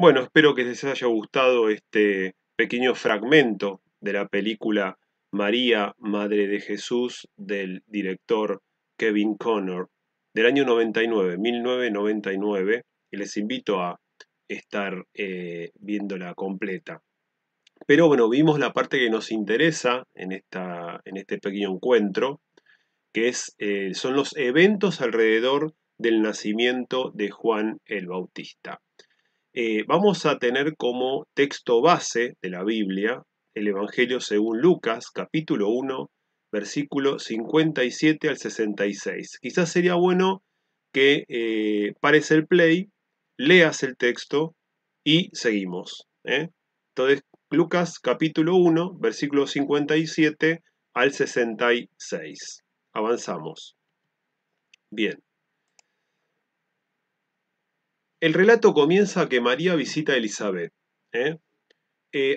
Bueno, espero que les haya gustado este pequeño fragmento de la película María, Madre de Jesús, del director Kevin Connor, del año 99, 1999, y les invito a estar viéndola completa. Pero bueno, vimos la parte que nos interesa en este pequeño encuentro, que son los eventos alrededor del nacimiento de Juan el Bautista. Vamos a tener como texto base de la Biblia el Evangelio según Lucas, capítulo 1, versículo 57 al 66. Quizás sería bueno que pares el play, leas el texto y seguimos. Entonces, Lucas capítulo 1, versículo 57 al 66. Avanzamos. Bien. El relato comienza que María visita a Elizabeth. ¿eh?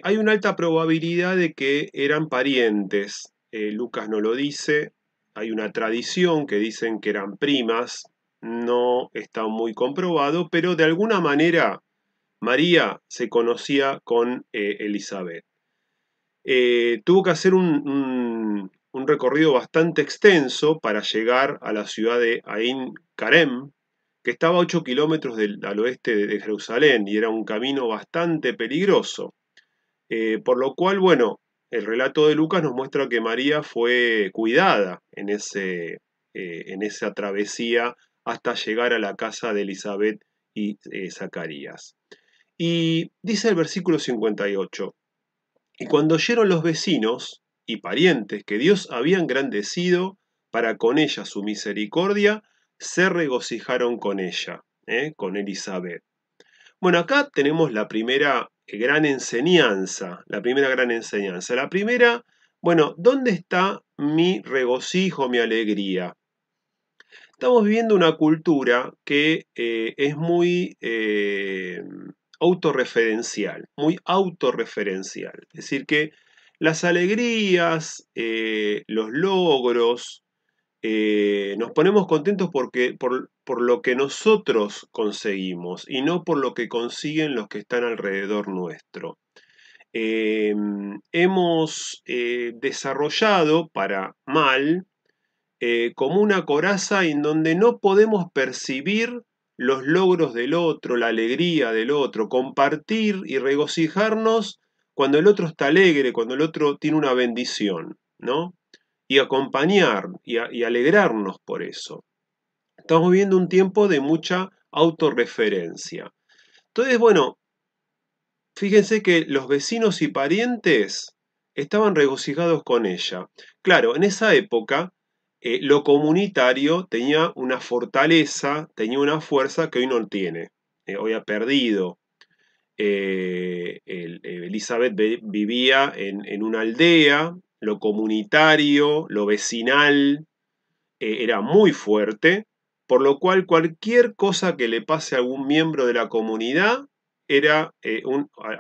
Hay una alta probabilidad de que eran parientes. Lucas no lo dice. Hay una tradición que dicen que eran primas. No está muy comprobado, pero de alguna manera María se conocía con Elizabeth. Tuvo que hacer un recorrido bastante extenso para llegar a la ciudad de Ain Karem, que estaba a 8 kilómetros al oeste de Jerusalén y era un camino bastante peligroso. Por lo cual, bueno, el relato de Lucas nos muestra que María fue cuidada en esa travesía hasta llegar a la casa de Elizabeth y Zacarías. Y dice el versículo 58, y cuando oyeron los vecinos y parientes que Dios había engrandecido para con ella su misericordia, se regocijaron con ella, con Elizabeth. Bueno, acá tenemos la primera gran enseñanza, la primera gran enseñanza. La primera, bueno, ¿dónde está mi regocijo, mi alegría? Estamos viviendo una cultura que es muy autorreferencial, muy autorreferencial. Es decir, que las alegrías, los logros, nos ponemos contentos por lo que nosotros conseguimos y no por lo que consiguen los que están alrededor nuestro. Hemos desarrollado para mal como una coraza en donde no podemos percibir los logros del otro, la alegría del otro, compartir y regocijarnos cuando el otro está alegre, cuando el otro tiene una bendición, ¿no? Y acompañar y alegrarnos por eso. Estamos viviendo un tiempo de mucha autorreferencia. Entonces, bueno, fíjense que los vecinos y parientes estaban regocijados con ella. Claro, en esa época lo comunitario tenía una fortaleza, tenía una fuerza que hoy no tiene. Hoy ha perdido. Elizabeth vivía en una aldea, lo comunitario, lo vecinal, era muy fuerte, por lo cual cualquier cosa que le pase a algún miembro de la comunidad era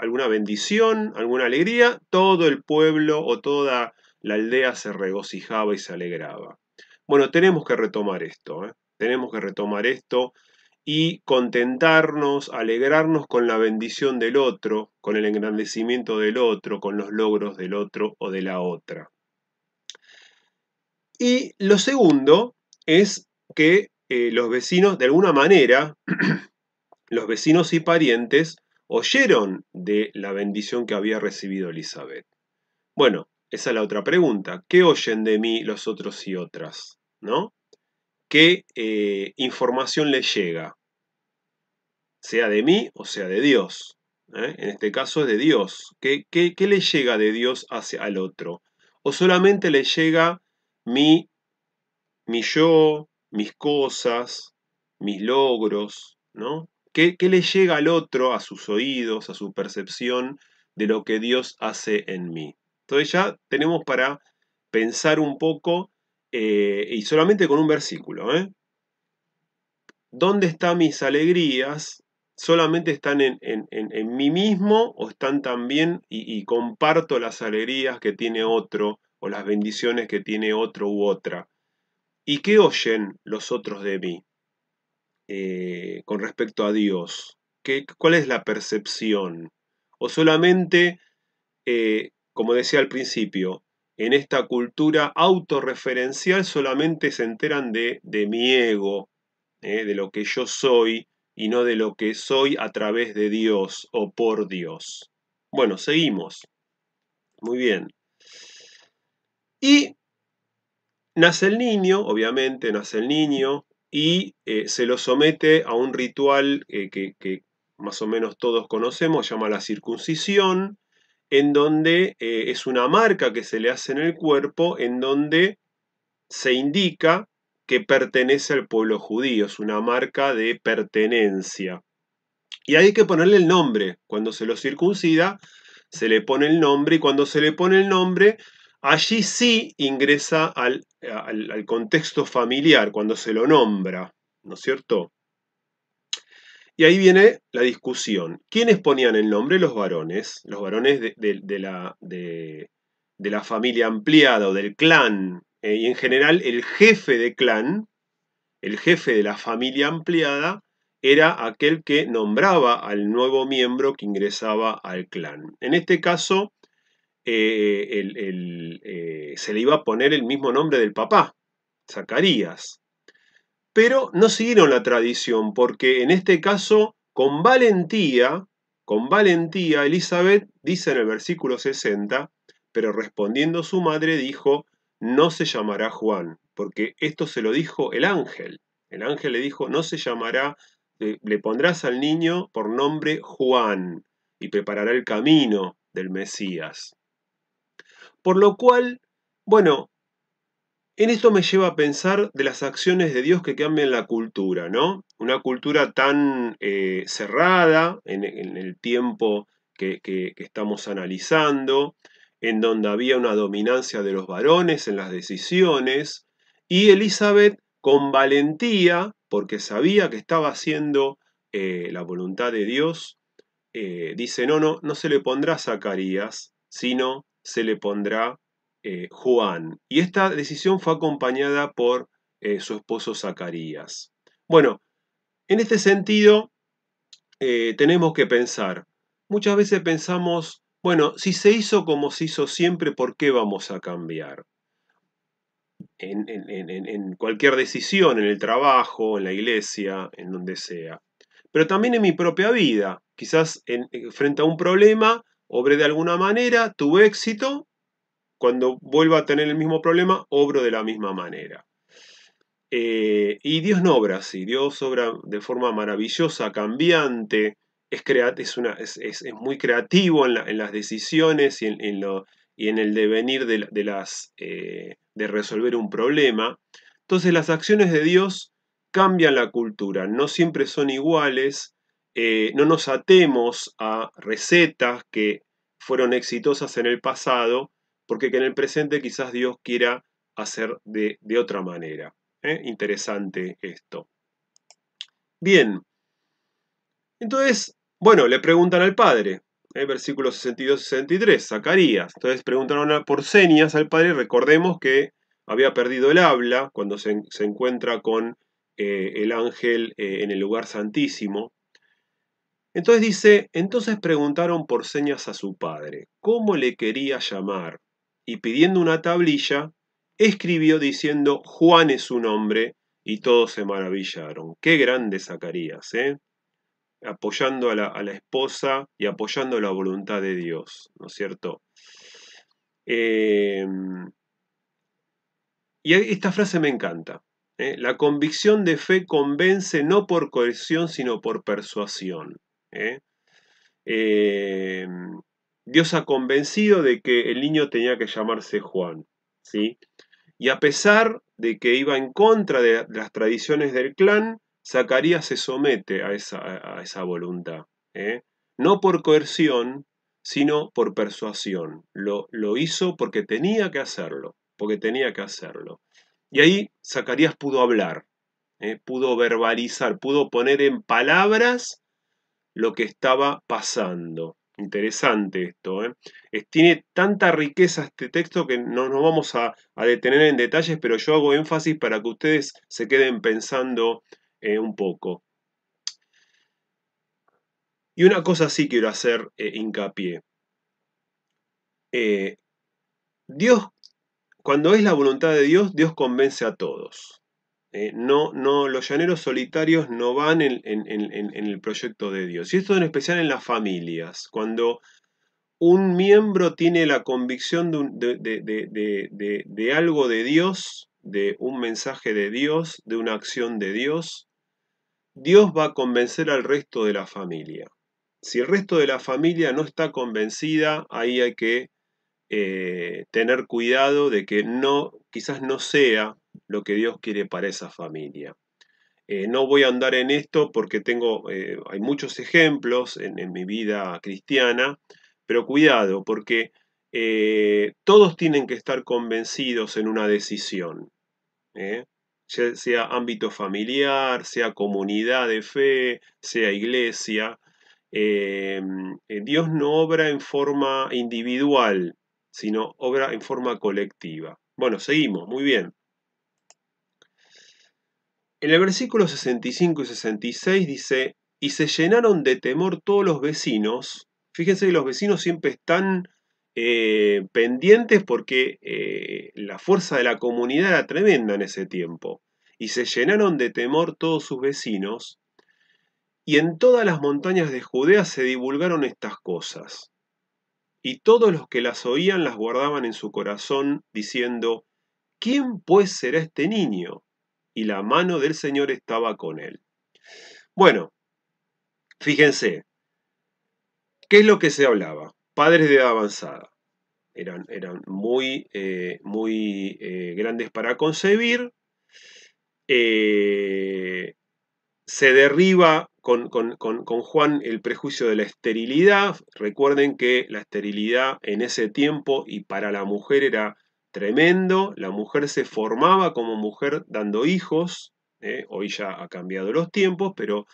alguna bendición, alguna alegría, todo el pueblo o toda la aldea se regocijaba y se alegraba. Bueno, tenemos que retomar esto, tenemos que retomar esto y contentarnos, alegrarnos con la bendición del otro, con el engrandecimiento del otro, con los logros del otro o de la otra. Y lo segundo es que los vecinos, de alguna manera, los vecinos y parientes oyeron de la bendición que había recibido Elizabeth. Bueno, esa es la otra pregunta. ¿Qué oyen de mí los otros y otras? ¿No? ¿Qué información les llega? Sea de mí o sea de Dios. En este caso es de Dios. ¿Qué le llega de Dios hacia al otro? ¿O solamente le llega mi yo, mis cosas, mis logros, ¿no? ¿Qué le llega al otro, a sus oídos, a su percepción de lo que Dios hace en mí? Entonces ya tenemos para pensar un poco, y solamente con un versículo, ¿dónde están mis alegrías? ¿Solamente están en mí mismo o están también y comparto las alegrías que tiene otro o las bendiciones que tiene otro u otra? ¿Y qué oyen los otros de mí con respecto a Dios? ¿Cuál es la percepción? O solamente, como decía al principio, en esta cultura autorreferencial solamente se enteran de mi ego, de lo que yo soy y no de lo que soy a través de Dios o por Dios. Bueno, seguimos. Muy bien. Y nace el niño, obviamente nace el niño, y se lo somete a un ritual que más o menos todos conocemos, se llama la circuncisión, en donde es una marca que se le hace en el cuerpo, en donde se indica que pertenece al pueblo judío, es una marca de pertenencia. Y hay que ponerle el nombre. Cuando se lo circuncida, se le pone el nombre y cuando se le pone el nombre, allí sí ingresa al contexto familiar, cuando se lo nombra, ¿no es cierto? Y ahí viene la discusión. ¿Quiénes ponían el nombre? Los varones de la familia ampliada o del clan. Y en general el jefe de clan, el jefe de la familia ampliada, era aquel que nombraba al nuevo miembro que ingresaba al clan. En este caso, se le iba a poner el mismo nombre del papá, Zacarías. Pero no siguieron la tradición, porque en este caso, con valentía, Elizabeth dice en el versículo 60, pero respondiendo su madre dijo, no se llamará Juan, porque esto se lo dijo el ángel. El ángel le dijo, no se llamará, le pondrás al niño por nombre Juan, y preparará el camino del Mesías. Por lo cual, bueno, en esto me lleva a pensar de las acciones de Dios que cambian la cultura, ¿no? Una cultura tan cerrada en el tiempo que estamos analizando, en donde había una dominancia de los varones en las decisiones, y Elizabeth con valentía, porque sabía que estaba haciendo la voluntad de Dios, dice, no se le pondrá Zacarías, sino se le pondrá Juan. Y esta decisión fue acompañada por su esposo Zacarías. Bueno, en este sentido tenemos que pensar, muchas veces pensamos, bueno, si se hizo como se hizo siempre, ¿por qué vamos a cambiar? En cualquier decisión, en el trabajo, en la iglesia, en donde sea. Pero también en mi propia vida. Quizás frente a un problema, obré de alguna manera, tuve éxito. Cuando vuelva a tener el mismo problema, obro de la misma manera. Y Dios no obra así. Dios obra de forma maravillosa, cambiante. Es muy creativo en las decisiones y en el devenir de resolver un problema. Entonces las acciones de Dios cambian la cultura, no siempre son iguales, no nos atemos a recetas que fueron exitosas en el pasado, porque en el presente quizás Dios quiera hacer de otra manera. Interesante esto. Bien, entonces, bueno, le preguntan al padre, versículos 62 y 63, Zacarías. Entonces preguntaron por señas al padre, recordemos que había perdido el habla cuando se encuentra con el ángel en el lugar santísimo. Entonces dice, entonces preguntaron por señas a su padre, ¿cómo le quería llamar? Y pidiendo una tablilla, escribió diciendo, Juan es su nombre, y todos se maravillaron. Qué grande Zacarías, ¿eh? Apoyando a la esposa y apoyando la voluntad de Dios, ¿no es cierto? Eh, y esta frase me encanta. La convicción de fe convence no por coerción, sino por persuasión. ¿Eh? Eh, Dios ha convencido de que el niño tenía que llamarse Juan, ¿sí? Y a pesar de que iba en contra de las tradiciones del clan, Zacarías se somete a esa voluntad, ¿eh? No por coerción, sino por persuasión. Lo hizo porque tenía que hacerlo, porque tenía que hacerlo. Y ahí Zacarías pudo hablar, pudo verbalizar, pudo poner en palabras lo que estaba pasando. Interesante esto. Tiene tanta riqueza este texto que no nos vamos a detener en detalles, pero yo hago énfasis para que ustedes se queden pensando un poco. Y una cosa sí quiero hacer hincapié. Dios, cuando es la voluntad de Dios, Dios convence a todos. Los llaneros solitarios no van en el proyecto de Dios. Y esto en especial en las familias. Cuando un miembro tiene la convicción de algo de Dios, de un mensaje de Dios, de una acción de Dios, Dios va a convencer al resto de la familia. Si el resto de la familia no está convencida, ahí hay que tener cuidado de que quizás no sea lo que Dios quiere para esa familia. No voy a andar en esto porque hay muchos ejemplos en mi vida cristiana, pero cuidado, porque todos tienen que estar convencidos en una decisión, ¿eh? Ya sea ámbito familiar, sea comunidad de fe, sea iglesia. Dios no obra en forma individual, sino obra en forma colectiva. Bueno, seguimos, muy bien. En el versículo 65 y 66 dice, y se llenaron de temor todos los vecinos. Fíjense que los vecinos siempre están pendientes porque la fuerza de la comunidad era tremenda en ese tiempo. Y se llenaron de temor todos sus vecinos. Y en todas las montañas de Judea se divulgaron estas cosas. Y todos los que las oían las guardaban en su corazón, diciendo, ¿quién pues será este niño? Y la mano del Señor estaba con él. Bueno, fíjense, ¿qué es lo que se hablaba? Padres de edad avanzada. Eran muy grandes para concebir. Eh, Se derriba con Juan el prejuicio de la esterilidad. Recuerden que la esterilidad en ese tiempo y para la mujer era tremendo. La mujer se formaba como mujer dando hijos. Hoy ya ha cambiado los tiempos, pero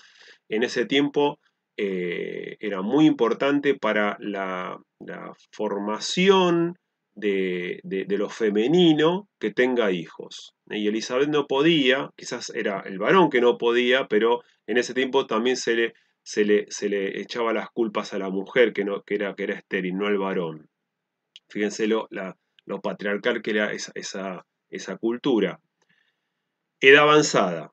en ese tiempo era muy importante para la formación de lo femenino que tenga hijos. Y Elizabeth no podía, quizás era el varón que no podía, pero en ese tiempo también se le echaba las culpas a la mujer que era estéril, no al varón. Fíjense lo patriarcal que era esa cultura. Edad avanzada.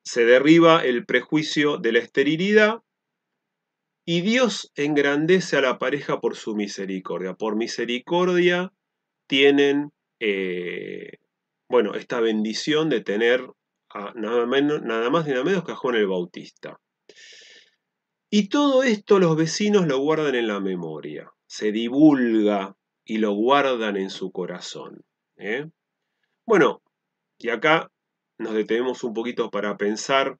Se derriba el prejuicio de la esterilidad y Dios engrandece a la pareja por su misericordia. Por misericordia tienen, esta bendición de tener nada más ni nada menos que a Juan el Bautista. Y todo esto los vecinos lo guardan en la memoria, se divulga y lo guardan en su corazón. ¿eh? Bueno, y acá nos detenemos un poquito para pensar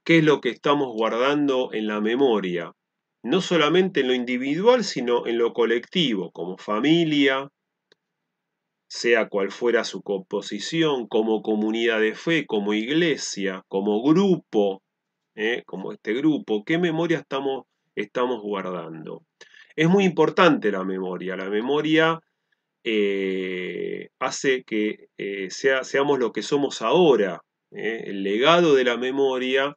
qué es lo que estamos guardando en la memoria, no solamente en lo individual, sino en lo colectivo, como familia, sea cual fuera su composición, como comunidad de fe, como iglesia, como grupo, como este grupo, ¿qué memoria estamos guardando? Es muy importante la memoria. La memoria hace que seamos lo que somos ahora. El legado de la memoria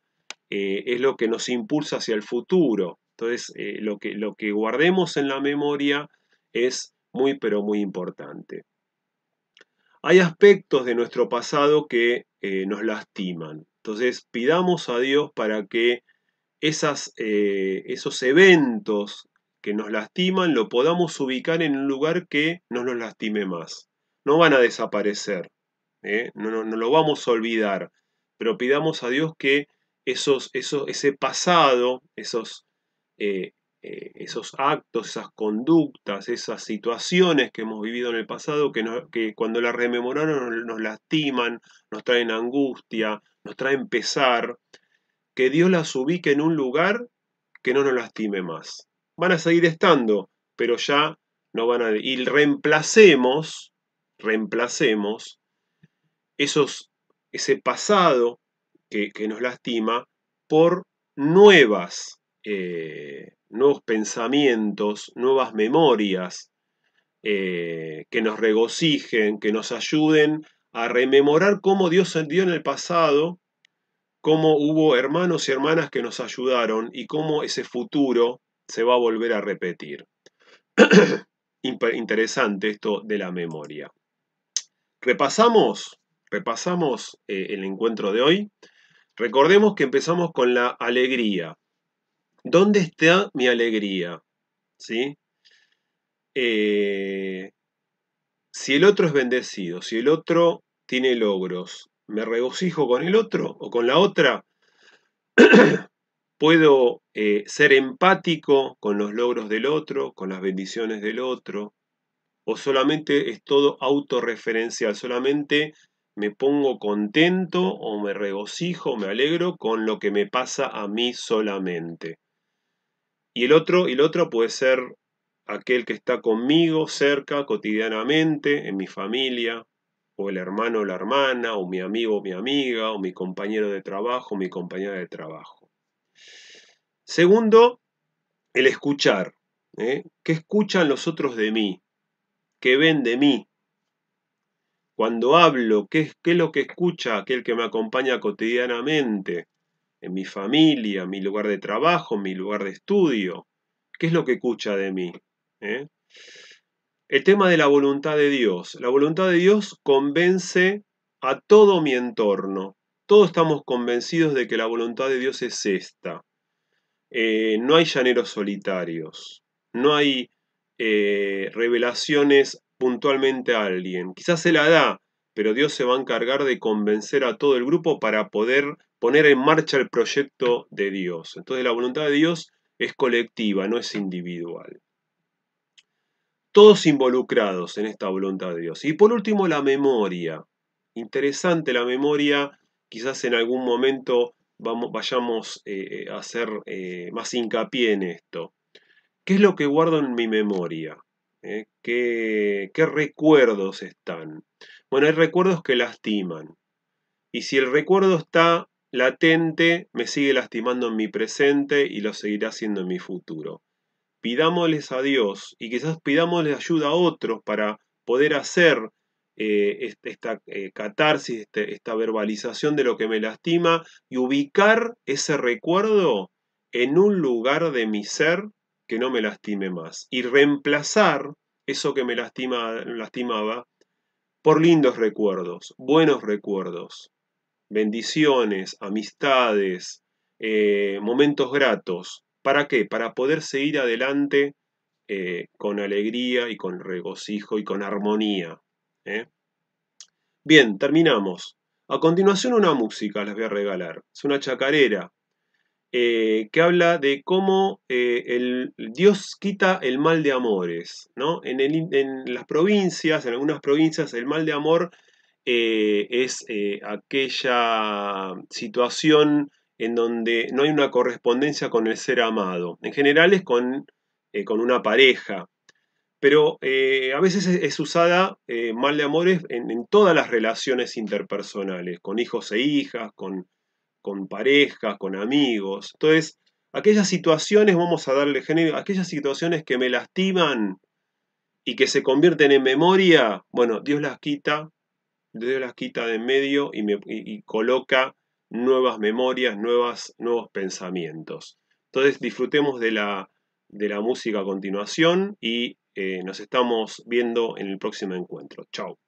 es lo que nos impulsa hacia el futuro. Entonces, lo que guardemos en la memoria es muy, pero muy importante. Hay aspectos de nuestro pasado que nos lastiman. Entonces, pidamos a Dios para que esos eventos que nos lastiman lo podamos ubicar en un lugar que no nos lastime más. No van a desaparecer, no lo vamos a olvidar, pero pidamos a Dios que ese pasado, eh, esos actos, esas conductas, esas situaciones que hemos vivido en el pasado, que cuando las rememoramos nos lastiman, nos traen angustia, nos traen pesar, que Dios las ubique en un lugar que no nos lastime más. Van a seguir estando, pero ya no van a... Y reemplacemos ese pasado que nos lastima por nuevos pensamientos, nuevas memorias que nos regocijen, que nos ayuden a rememorar cómo Dios dio en el pasado cómo hubo hermanos y hermanas que nos ayudaron y cómo ese futuro se va a volver a repetir. Interesante esto de la memoria. Repasamos el encuentro de hoy. Recordemos que empezamos con la alegría. ¿Dónde está mi alegría? ¿Sí? Si el otro es bendecido, si el otro tiene logros, ¿me regocijo con el otro o con la otra? ¿Puedo ser empático con los logros del otro, con las bendiciones del otro? ¿O solamente es todo autorreferencial? ¿Solamente me pongo contento o me regocijo, me alegro con lo que me pasa a mí solamente? Y el otro puede ser aquel que está conmigo cerca cotidianamente, en mi familia, o el hermano o la hermana, o mi amigo o mi amiga, o mi compañero de trabajo, o mi compañera de trabajo. Segundo, el escuchar. ¿Qué escuchan los otros de mí? ¿Qué ven de mí? Cuando hablo, ¿qué es lo que escucha aquel que me acompaña cotidianamente? En mi familia, en mi lugar de trabajo, en mi lugar de estudio. ¿Qué es lo que escucha de mí? ¿Eh? El tema de la voluntad de Dios. La voluntad de Dios convence a todo mi entorno. Todos estamos convencidos de que la voluntad de Dios es esta. No hay llaneros solitarios. No hay revelaciones puntualmente a alguien. Quizás se la da, pero Dios se va a encargar de convencer a todo el grupo para poder poner en marcha el proyecto de Dios. Entonces la voluntad de Dios es colectiva, no es individual. Todos involucrados en esta voluntad de Dios. Y por último, la memoria. Interesante la memoria, quizás en algún momento vayamos a hacer más hincapié en esto. ¿Qué es lo que guardo en mi memoria? ¿Qué recuerdos están? Bueno, hay recuerdos que lastiman. Y si el recuerdo está latente, me sigue lastimando en mi presente y lo seguirá haciendo en mi futuro. Pidámosles a Dios y quizás pidámosle ayuda a otros para poder hacer esta catarsis, esta verbalización de lo que me lastima y ubicar ese recuerdo en un lugar de mi ser que no me lastime más y reemplazar eso que me lastimaba por lindos recuerdos, buenos recuerdos, bendiciones, amistades, momentos gratos. ¿Para qué? Para poder seguir adelante con alegría y con regocijo y con armonía. ¿eh? Bien, terminamos. A continuación una música les voy a regalar. Es una chacarera que habla de cómo Dios quita el mal de amores. ¿no? En las provincias, en algunas provincias, el mal de amor es aquella situación en donde no hay una correspondencia con el ser amado. En general es con una pareja, pero a veces es usada mal de amores en todas las relaciones interpersonales, con hijos e hijas, con parejas, con amigos. Entonces, aquellas situaciones, vamos a darle género, aquellas situaciones que me lastiman y que se convierten en memoria, bueno, Dios las quita de en medio y coloca nuevas memorias, nuevos pensamientos. Entonces disfrutemos de la música a continuación y nos estamos viendo en el próximo encuentro. Chao.